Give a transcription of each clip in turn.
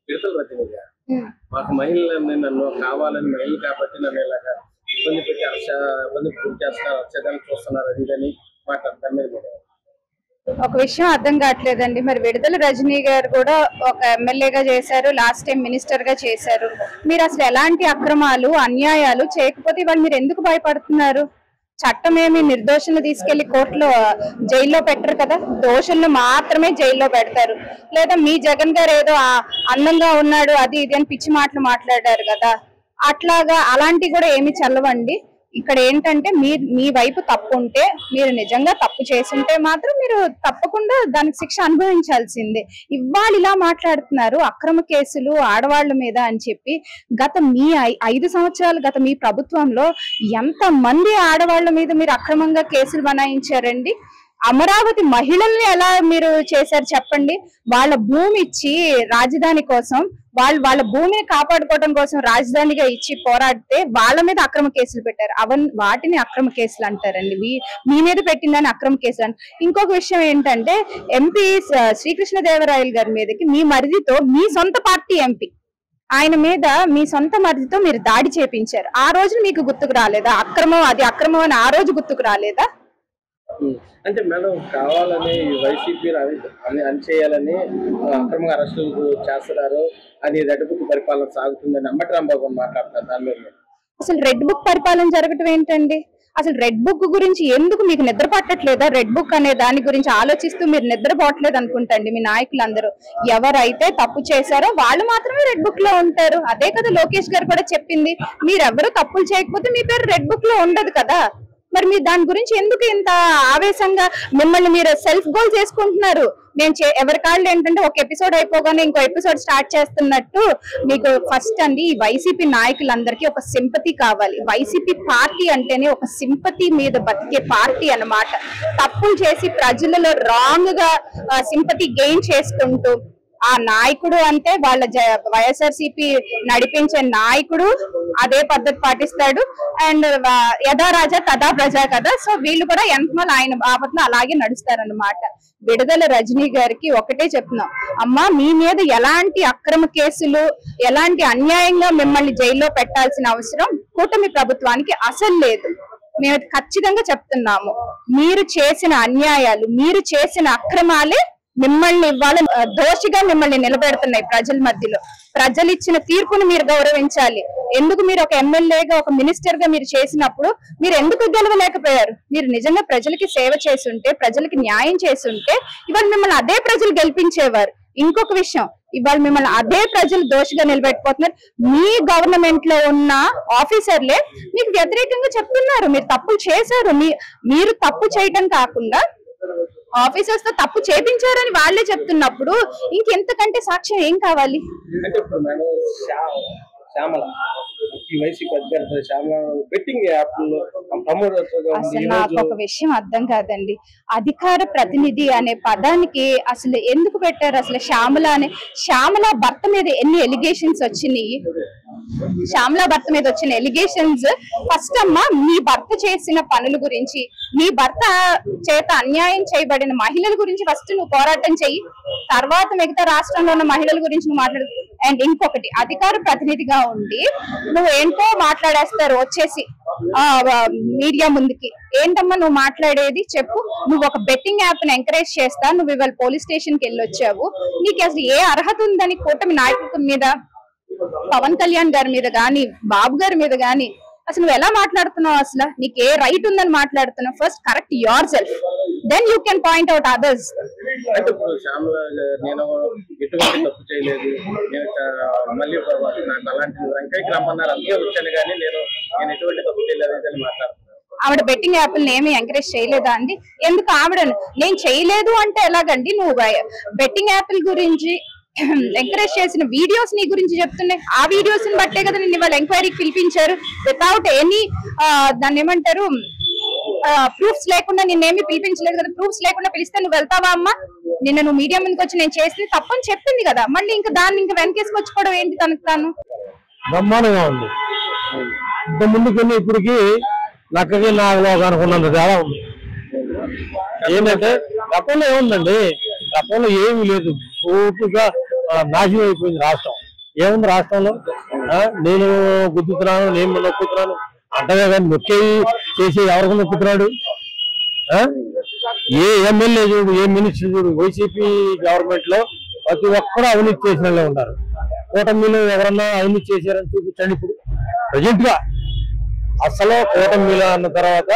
విడతల రచన మాకు మహిళలని నన్ను కావాలని మహిళలు కాబట్టి నన్ను ఇలాగా ఇబ్బంది పెట్టి ఇబ్బంది చేస్తున్నారు, వచ్చేదాన్ని చూస్తున్నారు అని మాట్లాడతాను. ఒక విషయం అర్థం కావట్లేదండి, మరి విడుదల రజనీ గారు కూడా ఒక ఎమ్మెల్యేగా చేశారు, లాస్ట్ టైం మినిస్టర్ గా చేశారు. మీరు అసలు ఎలాంటి అక్రమాలు అన్యాయాలు చేయకపోతే వాళ్ళు మీరు ఎందుకు భయపడుతున్నారు? చట్టం ఏమి నిర్దోషులను తీసుకెళ్లి కోర్టులో జైల్లో పెట్టరు కదా, దోషులను మాత్రమే జైల్లో పెడతారు. లేదా మీ జగన్ గారు ఏదో అందంగా ఉన్నాడు అది ఇది అని పిచ్చి మాటలు మాట్లాడారు కదా, అట్లాగా అలాంటివి కూడా ఏమి చల్లవండి. ఇక్కడ ఏంటంటే మీ వైపు తప్పు ఉంటే, మీరు నిజంగా తప్పు చేస్తుంటే మాత్రం మీరు తప్పకుండా దానికి శిక్ష అనుభవించాల్సిందే. ఇవాళ ఇలా మాట్లాడుతున్నారు అక్రమ కేసులు ఆడవాళ్ల మీద అని చెప్పి. గత మీ 5 సంవత్సరాలు గత మీ ప్రభుత్వంలో ఎంత మంది ఆడవాళ్ల మీద మీరు అక్రమంగా కేసులు బనాయించారండి? అమరావతి మహిళల్ని ఎలా మీరు చేశారు చెప్పండి? వాళ్ళ భూమి ఇచ్చి రాజధాని కోసం, వాళ్ళ భూమిని కాపాడుకోవడం కోసం రాజధానిగా ఇచ్చి పోరాడితే వాళ్ళ మీద అక్రమ కేసులు పెట్టారు. వాటిని అక్రమ కేసులు అంటారండి. మీ మీద పెట్టిందని అక్రమ కేసులు అంటారు. ఇంకొక విషయం ఏంటంటే, ఎంపీ శ్రీకృష్ణదేవరాయలు గారి మీదకి మీ మరిదితో, మీ సొంత పార్టీ ఎంపీ ఆయన మీద మీ సొంత మరిదితో మీరు దాడి చేపించారు. ఆ రోజు మీకు గుర్తుకు రాలేదా? అక్రమం అది అక్రమం అని ఆ రోజు గుర్తుకు రాలేదా? అంటే మేడం కావాలని వైసీపీ అణచేయాలని అక్రమంగా అరెస్టులు చేస్తున్నారు అని రెడ్ బుక్ పరిపాలన సాగుతుందని అంబటి రాంబాబు మాట్లాడుతున్నారు. దాని మీద అసలు రెడ్ బుక్ పరిపాలన జరగటం ఏంటండి? అసలు రెడ్ బుక్ గురించి ఎందుకు మీకు నిద్ర పట్టట్లేదా? రెడ్ బుక్ అనే దాని గురించి ఆలోచిస్తూ మీరు నిద్రపోవట్లేదు అనుకుంటండి మీ నాయకులందరూ. ఎవరైతే తప్పు చేశారో వాళ్ళు మాత్రమే రెడ్ బుక్ లో ఉంటారు. అదే కదా లోకేష్ గారు కూడా చెప్పింది. మీరెవరు తప్పులు చేయకపోతే మీ పేరు రెడ్ బుక్ లో ఉండదు కదా. మరి మీరు దాని గురించి ఎందుకు ఇంత ఆవేశంగా మిమ్మల్ని మీరు సెల్ఫ్ గోల్ చేసుకుంటున్నారు? ఎవరి కాళ్ళు ఏంటంటే ఒక ఎపిసోడ్ అయిపోగానే ఇంకో ఎపిసోడ్ స్టార్ట్ చేస్తున్నట్టు. మీకు ఫస్ట్ అండి ఈ వైసీపీ నాయకులందరికీ ఒక సింపతి కావాలి. వైసీపీ పార్టీ అంటేనే ఒక సింపతి మీద బతికే పార్టీ అన్నమాట. తప్పులు చేసి ప్రజలలో రాంగ్ గా సింపతి గెయిన్ చేసుకుంటూ ఆ నాయకుడు అంటే వాళ్ళ వైఎస్ఆర్సీపీ నడిపించే నాయకుడు అదే పద్ధతి పాటిస్తాడు. అండ్ యథా రాజా తదా ప్రజా కదా. సో వీళ్ళు కూడా ఎంతమంది ఆయన బాపత్లో అలాగే నడుస్తారన్నమాట. విడుదల రజనీ గారికి ఒకటే చెప్తున్నాం, అమ్మా మీ మీద ఎలాంటి అక్రమ కేసులు, ఎలాంటి అన్యాయంగా మిమ్మల్ని జైల్లో పెట్టాల్సిన అవసరం కూటమి ప్రభుత్వానికి అసలు లేదు. మేము ఖచ్చితంగా చెప్తున్నాము, మీరు చేసిన అన్యాయాలు, మీరు చేసిన అక్రమాలే మిమ్మల్ని ఇవాళ దోషిగా మిమ్మల్ని నిలబెడుతున్నాయి ప్రజల మధ్యలో. ప్రజలు ఇచ్చిన తీర్పును మీరు గౌరవించాలి. ఎందుకు మీరు ఒక ఎమ్మెల్యేగా, ఒక మినిస్టర్ గా మీరు చేసినప్పుడు మీరు ఎందుకు గెలవలేకపోయారు? మీరు నిజంగా ప్రజలకి సేవ చేస్తుంటే, ప్రజలకి న్యాయం చేస్తుంటే ఇవాళ మిమ్మల్ని అదే ప్రజలు గెలిపించేవారు. ఇంకొక విషయం, ఇవాళ మిమ్మల్ని అదే ప్రజలు దోషిగా నిలబెట్టుకోతున్నారు. మీ గవర్నమెంట్ లో ఉన్న ఆఫీసర్లే మీకు వ్యతిరేకంగా చెప్తున్నారు మీరు తప్పులు చేశారు. మీరు తప్పు చేయటం కాకుండా ఆఫీసర్స్ తో తప్పు చేపించారని వాళ్ళే చెప్తున్నప్పుడు ఇంకెంతకంటే సాక్ష్యం ఏం కావాలి? అసలు నాకు ఒక విషయం అర్థం కాదండి, అధికార ప్రతినిధి అనే పదానికి అసలు ఎందుకు పెట్టారు? అసలు శ్యామల భర్త మీద ఎన్ని ఎలిగేషన్స్ వచ్చినాయి? శ్యామల భర్త మీద వచ్చిన ఎలిగేషన్స్ ఫస్ట్ అమ్మా మీ భర్త చేసిన పనుల గురించి, మీ భర్త చేత అన్యాయం చేయబడిన మహిళల గురించి ఫస్ట్ నువ్వు పోరాటం చెయ్యి, తర్వాత మిగతా రాష్ట్రంలో ఉన్న మహిళల గురించి నువ్వు మాట్లాడు. అండ్ ఇంకొకటి, అధికార ప్రతినిధిగా ఉండి నువ్వు ఏంటో మాట్లాడేస్తారు వచ్చేసి మీడియా ముందుకి. ఏంటమ్మా నువ్వు మాట్లాడేది చెప్పు? నువ్వు ఒక బెట్టింగ్ యాప్ ని ఎంకరేజ్ చేస్తా, నువ్వు ఇవాళ పోలీస్ స్టేషన్ కి వెళ్ళి వచ్చావు. నీకు అసలు ఏ అర్హత ఉందని కూటమి నాయకుల మీద, పవన్ కళ్యాణ్ గారి మీద గాని, బాబు గారి మీద గాని అసలు నువ్వు ఎలా మాట్లాడుతున్నావు? అసలు నీకు ఏ రైట్ ఉందని మాట్లాడుతున్నావు? First correct yourself, then you can point out others. అంటే ఇప్పుడు నేను ఎటువంటి తప్పు చేయలేదు, నేను మళ్ళీ నాకు అలాంటి వెంకయ్యకి రమ్మన్నారు అందుకే వచ్చాను, కానీ నేను ఎటువంటి తప్పు చేయలేదు అని మాట్లాడుతున్నాను. ఆవిడ బెట్టింగ్ యాప్ని ఏమి ఎంకరేజ్ చేయలేదా అండి? ఎందుకు ఆవిడ నేను చేయలేదు అంటే ఎలాగండి? నువ్వు బెట్టింగ్ యాప్ల గురించి ఎంకరేజ్ చేసిన వీడియోస్ నీ గురించి చెప్తున్నాయి. ఆ వీడియోస్ ని బట్టే కదా నిన్ను ఇవాళ ఎంక్వైరీకి పిలిపించారు. వితౌట్ ఎనీ దాన్ని ఏమంటారు ప్రూఫ్స్ లేకుండా నిన్నేమి పిలిపించలేదు కదా. ప్రూఫ్స్ లేకుండా పిలిస్తే నువ్వు వెళ్తావా అమ్మా? నిన్న నువ్వు మీడియా ముందుకు వచ్చి నేను చేసింది తప్పని చెప్పింది కదా, మళ్ళీ ఇంకా దాన్ని ఇంకా వెనకేసుకొచ్చుకోవడం ఏంటి? తనకు తాను బ్రహ్మాండంగా ఉంది. ఇంత ముందుకెళ్ళి ఇప్పటికి లక్కకి నాగలో అనుకున్నంత తేడా ఉంది. ఏంటంటే గతంలో ఏముందండి, గతంలో ఏమీ లేదు, పూర్తిగా నాశనం అయిపోయింది రాష్ట్రం. ఏముంది రాష్ట్రంలో? నేను గుద్దుతున్నాను, నేను నొక్కుతున్నాను అంటగా కానీ నొక్కి చేసి ఎవరికి నొక్కుతున్నాడు? ఏ ఎమ్మెల్యే చూడు, ఏ మినిస్టర్ చూడు, వైసీపీ గవర్నమెంట్ లో ప్రతి ఒక్కరు అవినీతి చేసిన వాళ్ళే ఉన్నారు. కూటమిలో ఎవరన్నా అవినీతి చేశారని చూపించండి. ఇప్పుడు ప్రజెంట్ గా అసలు కూటమిలో అన్న తర్వాత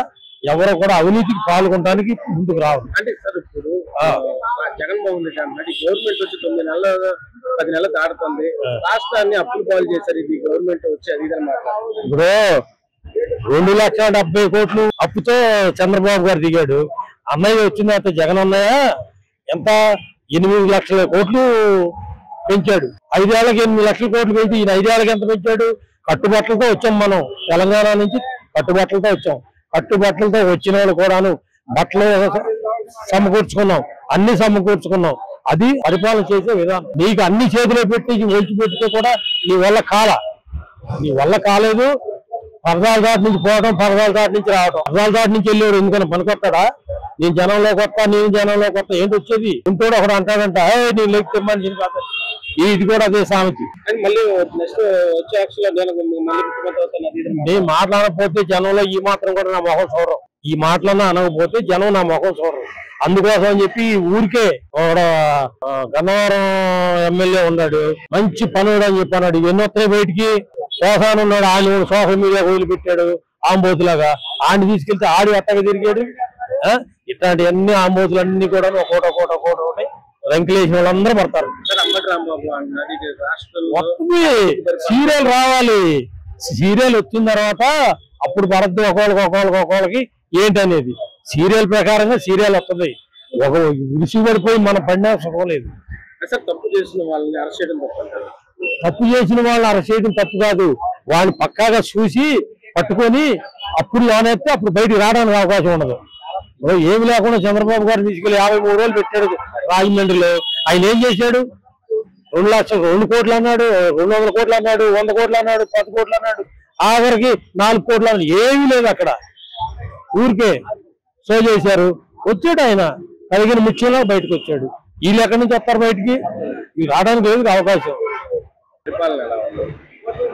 ఎవరు కూడా అవినీతికి పాల్గొనడానికి ముందుకు రావు. అంటే సార్ ఇప్పుడు జగన్మోహన్ రెడ్డి అన్నది గవర్నమెంట్ వచ్చి 9 నెలలు 10 నెలలు దాడుతుంది, రాష్ట్రాన్ని అప్పులు పాలు చేశారు. ఇది గవర్నమెంట్ వచ్చి అది అన్నమాట. ఇప్పుడు 2,70,000 కోట్లు అప్పుతో చంద్రబాబు గారు దిగాడు. అన్నయ్య వచ్చిన తర్వాత జగన్ అన్నయ్య ఎంత 8 లక్షల కోట్లు పెంచాడు. 5 ఏళ్ళకి 8 లక్షల కోట్లు పెంచి ఈయన 5 ఏళ్ళకి ఎంత పెంచాడు? కట్టుబట్టలతో వచ్చాం మనం, తెలంగాణ నుంచి కట్టుబట్టలతో వచ్చాం. కట్టుబట్టలతో వచ్చిన వాళ్ళు కూడాను బట్టలు సమకూర్చుకున్నాం, అన్ని సమకూర్చుకున్నాం. అది పరిపాలన చేసే విధానం. నీకు అన్ని చేతిలో పెట్టి ఒలిచి పెడితే కూడా నీ వల్ల కాలేదు. పరదాల దాటి నుంచి పోవడం, పరదాల దాటి నుంచి రావడం. పరదాల దాటి నుంచి వెళ్ళాడు ఎందుకని పనికొస్తాడా? నేను జనంలో కొత్త ఏంటి వచ్చేది? ఇంకోటి ఒకడు అంటాడంట, నేను లేక తెమ్మని ఇది కూడా అదే సామెతి. నేను మాట్లాడకపోతే జనంలో ఈ మాత్రం కూడా నా మొహం చూడరు. ఈ మాటలన్నా అనకపోతే జనం నా మొహం చూడరు. అందుకోసం అని చెప్పి ఊరికే గన్నవరం ఎమ్మెల్యే ఉన్నాడు, మంచి పనుడు అని చెప్పి అన్నాడు. ఎన్ని వస్తాయి బయటికి? సోసాను ఉన్నాడు, ఆయన సోషల్ మీడియా వదిలిపెట్టాడు ఆంబోతులాగా. ఆడిని తీసుకెళ్తే ఆడి అట్టగా తిరిగాడు. ఇట్లాంటి అన్ని ఆంబోతులన్నీ కూడా కోట ఉంటాయి. రంకులేసిన వాళ్ళందరూ పడతారు. సీరియల్ రావాలి. సీరియల్ వచ్చిన తర్వాత అప్పుడు పడద్దు ఒకళ్ళకి ఏంటనేది. సీరియల్ ప్రకారంగా సీరియల్ వస్తుంది. ఒక ఉరిసి పడిపోయి మనం పడినా సుఖం లేదు. తప్పు చేసిన వాళ్ళని అరెస్ట్ చేయడం తప్పు కాదు. వాళ్ళని పక్కాగా చూసి పట్టుకొని అప్పుడు లోనేస్తే అప్పుడు బయటికి రావడానికి అవకాశం ఉండదు. ఏమి లేకుండా చంద్రబాబు గారు తీసుకెళ్లి 53 రోజులు పెట్టాడు రాజమండ్రిలో. ఆయన ఏం చేశాడు? 2 లక్షలు 2 కోట్లు అన్నాడు, 200 కోట్లు అన్నాడు, 100 కోట్లు అన్నాడు, 10 కోట్లు అన్నాడు, ఆఖరికి 4 కోట్లు అన్నాడు. ఏమీ లేదు అక్కడ. ఊరికే సో చేశారు. వచ్చాడు ఆయన కలిగిన ముఖ్యంలో బయటకు వచ్చాడు. వీళ్ళు ఎక్కడి నుంచి వస్తారు బయటికి? ఇవి రావడానికి లేదు అవకాశం.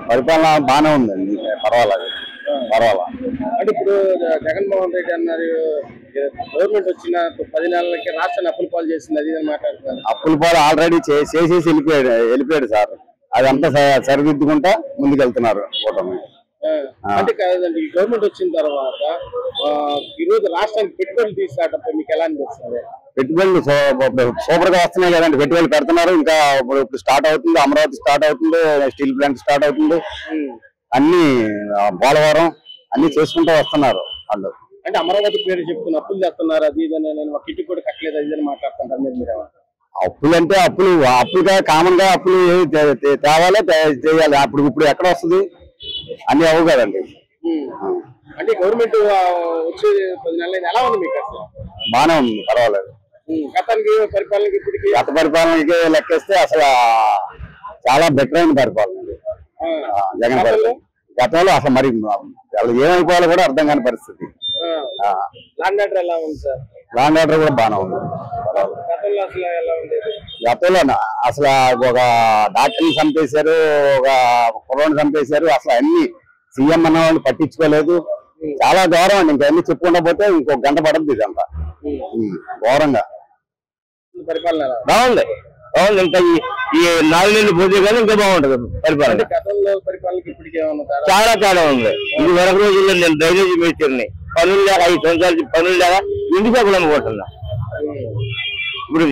పరిపాలన బాగానే ఉందండి, పర్వాలేదు. అంటే ఇప్పుడు జగన్మోహన్ రెడ్డి అన్నారు గవర్నమెంట్ వచ్చిన 10 నెలలకి రాష్ట్రాన్ని అప్పుల పాలు చేసింది, అది మాట్లాడుతున్నారు. అప్పుల పాలు ఆల్రెడీ చేసేసి వెళ్ళిపోయాడు సార్. అదంతా సరిదిద్దుకుంటా ముందుకెళ్తున్నారు కూటమి. అంటే కాదండి, గవర్నమెంట్ వచ్చిన తర్వాత ఈ రోజు రాష్ట్రానికి పెట్టుబడులు తీసుకురావడం మీకు ఎలా అనిపిస్తుంది? పెట్టుబడులు సూపర్ గా వస్తున్నాయి కదండి. పెట్టుబడులు పెడుతున్నారు. ఇంకా ఇప్పుడు స్టార్ట్ అవుతుంది, అమరావతి స్టార్ట్ అవుతుంది, స్టీల్ ప్లాంట్ స్టార్ట్ అవుతుంది, అన్ని పోలవరం అన్ని చేసుకుంటూ వస్తున్నారు వాళ్ళు. అంటే అమరావతి పేరు చెప్తున్న అప్పులు చేస్తున్నారు, అది ఇదని నేను కిట్టి కూడా కట్టలేదు, అది అని మాట్లాడుతుంటారు మీరు. అప్పులు అంటే అప్పులుగా కామన్ గా అప్పులు తేవాలి చేయాలి. ఇప్పుడు ఎక్కడ వస్తుంది? అన్ని అవ్వు కదండి. అంటే గవర్నమెంట్ వచ్చి 10 నెలలు ఎలా ఉంది మీకు? అసలు బాగానే ఉంది, పర్వాలేదు. గతానికి పరిపాలనకి ఇప్పటికి గత పరిపాలనకి లెక్కేస్తే అసలు చాలా బెటర్ అయిన పరిపాలన జగన్ పరిపాలన. గతంలో అసలు మరి ఏమైపోవాలో కూడా అర్థం కాని పరిస్థితి. ల్యాండ్ ఆర్డర్ ఎలా ఉంది సార్? ల్యాండ్ ఆర్డర్ కూడా బాగానే ఉంది. గతంలో అసలు ఎలా ఉండేది? గతంలో అసలు ఒక డాక్టర్ని చంపేశారు, ఒక కుర్రోని చంపేశారు. అసలు అన్ని సీఎం అన్న వాళ్ళు పట్టించుకోలేదు. చాలా ఘోరం అండి. ఇంకన్నీ చెప్పుకుంటా పోతే ఇంకొక గంట పడుతుంది ఇదంతా. ఘోరంగా పరిపాలన బాగుంది. ఇంకా ఈ 4 నెలలు పోతే కానీ ఇంకా బాగుంటది పరిపాలన. గతంలో పరిపాలనకి ఇప్పటికి ఏమన్నా చాలా తేడా ఉంది. ఇది వరకు రోజుల్లో నేను డ్రైనేజీ మేస్త్రిని, పనులు లేక 5 సంవత్సరాలు పనులు లేక ఇంటి సభలు అనుకుంటున్నా. ఇప్పుడు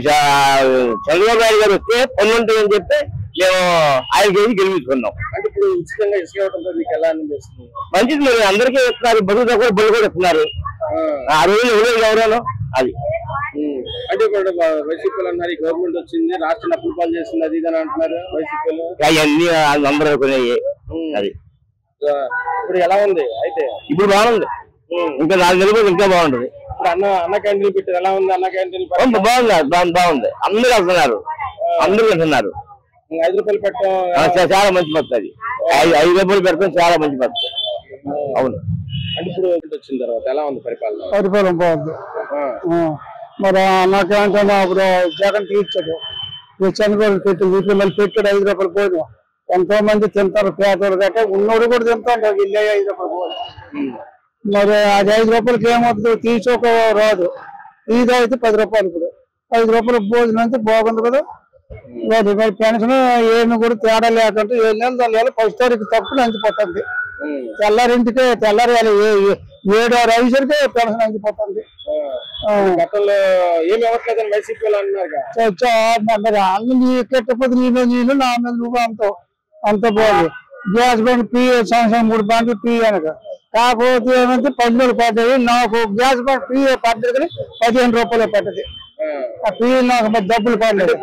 చంద్రబాబు నాయుడు గారు వస్తే పనులు ఉంటాయని చెప్పి మేము ఆయనకి గెలిపించుకున్నాం. అంటే ఇప్పుడు ఉచితంగా ఇసుక ఇవ్వడంతో మీకు ఎలా అనిపిస్తుంది? మంచిది. మరి అందరికీ ఇస్తున్నారు, బతుకుతో కూడా బళ్ళు కూడా ఇస్తున్నారు. ఆ రోజులు ఎవరో అది. అంటే ఇప్పుడు వైసీపీలు అన్నారు గవర్నమెంట్ వచ్చింది రాష్ట్రాన్ని అప్పుల పాలు చేస్తుంది, అది ఇది అని అంటున్నారు వైసీపీలు. అవన్నీ అందరూ అనుకున్నాయి. అది ఇప్పుడు ఎలా ఉంది? అయితే ఇప్పుడు బాగుంది. ఇంకా 4 నెలలు ఇంకా బాగుంటది. ఇప్పుడు అన్న క్యాంటీన్ పెట్టారు, ఎలా ఉంది? అన్న క్యాంటీన్ బాగుంది. అందరూ వెళ్తున్నారు, అందరూ వెళ్తున్నారు. 5 రూపాయలు పెట్టడం చాలా మంచి పద్ధతి. 5 రూపాయలు పెట్టడం చాలా మంచి పద్ధతి. అవును. అంటే ఇప్పుడు వచ్చిన తర్వాత ఎలా ఉంది పరిపాలన? పరిపాలన బాగుంది. మరి నాకేంటే అప్పుడు జగన్ తీర్చాడు, చంద్రబాబు పెట్టి వీటిలో మళ్ళీ పెట్టాడు 5 రూపాయలు పోయినా ఎంతో మంది తింటారు పేదోళ్ళు గట్రా ఉన్నోడు కూడా తింటారు ఇల్లే 5 రూపాయలు మరి అది 5 రూపాయలకి ఏమవుతుంది తీసుకోక రాదు ఇది అయితే 10 రూపాయలు ఇప్పుడు 5 రూపాయలు భోజనం అయితే బాగుంది కదా మరి పెన్షన్ ఏమి కూడా తేడా లేకుంటే 7 నెలలు దాని 10 తారీఖు తప్పుడు అంచిపోతుంది తెల్లారింటికే తెల్లారి 7-6 అయ్యేసరికి పెన్షన్ అంచిపోతుంది గతంలో ఏమి అవ్వట్లేదని వైసీపీ వాళ్ళు అన్నారు మరి అన్ని కెట్టపోతే నీళ్ళు నా మీద నువ్వు అంత బాగుంది గ్యాస్ బండ్ పీ సంవత్సరం 3 బండ్లు పీ అనక కాకపోతే ఏమంటే 10 పడ్డాయి నాకు గ్యాస్ బండ్ పీ పడ్డది కానీ 15 రూపాయలు పడ్డది ఆ పీ నాకు డబ్బులు పడలేదు